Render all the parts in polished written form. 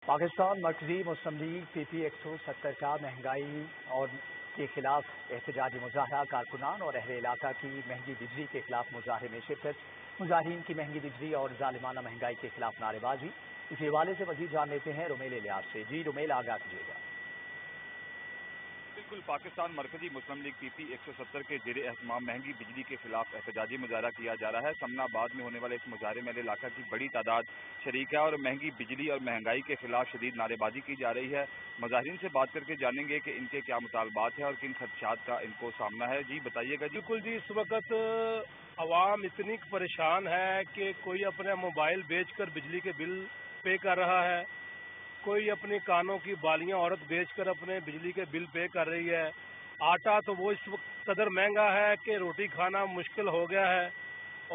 پاکستان مرکزی مسلم لیگ پی 170 کا مہنگائی اور کے خلاف احتجاجی مظاہرہ، کارکنان اور اہل علاقہ کی مہنگی بجلی کے خلاف مظاہرے میں شرکت، مظاہرین کی مہنگی بجلی اور ظالمانہ مہنگائی کے خلاف نعرے بازی۔ اسی حوالے سے مزید جان لیتے ہیں رومیل الیاس سے۔ جی رومیل، آگاہ کیجیے گا۔ بالکل، پاکستان مرکزی مسلم لیگ پی 170 کے زیر اہتمام مہنگی بجلی کے خلاف احتجاجی مظاہرہ کیا جا رہا ہے۔ سمنا آباد میں ہونے والے اس مظاہرے میں علاقہ کی بڑی تعداد شریک ہے اور مہنگی بجلی اور مہنگائی کے خلاف شدید نعرے بازی کی جا رہی ہے۔ مظاہرین سے بات کر کے جانیں گے کہ ان کے کیا مطالبات ہیں اور کن خدشات کا ان کو سامنا ہے۔ جی بتائیے گا۔ بالکل جی، اس وقت عوام اتنی پریشان ہے کہ کوئی اپنے موبائل بیچ کر بجلی کے بل پے کر رہا ہے، کوئی اپنی کانوں کی بالیاں عورت بیچ کر اپنے بجلی کے بل پے کر رہی ہے۔ آٹا تو وہ اس وقت قدر مہنگا ہے کہ روٹی کھانا مشکل ہو گیا ہے،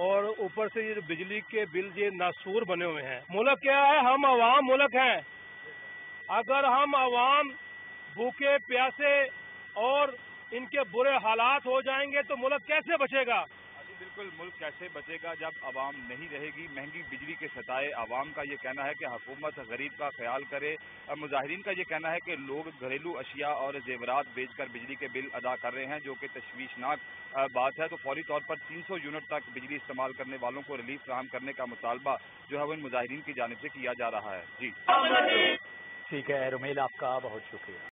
اور اوپر سے یہ بجلی کے بل یہ ناسور بنے ہوئے ہیں۔ ملک کیا ہے؟ ہم عوام ملک ہیں۔ اگر ہم عوام بھوکے پیاسے اور ان کے برے حالات ہو جائیں گے تو ملک کیسے بچے گا؟ جی بالکل، ملک کیسے بچے گا جب عوام نہیں رہے گی؟ مہنگی بجلی کے ستائے عوام کا یہ کہنا ہے کہ حکومت غریب کا خیال کرے۔ مظاہرین کا یہ کہنا ہے کہ لوگ گھریلو اشیاء اور زیورات بیچ کر بجلی کے بل ادا کر رہے ہیں، جو کہ تشویشناک بات ہے۔ تو فوری طور پر 300 یونٹ تک بجلی استعمال کرنے والوں کو ریلیف فراہم کرنے کا مطالبہ جو ہے وہ ان مظاہرین کی جانب سے کیا جا رہا ہے۔ جی ٹھیک ہے رومیل، آپ کا بہت شکریہ۔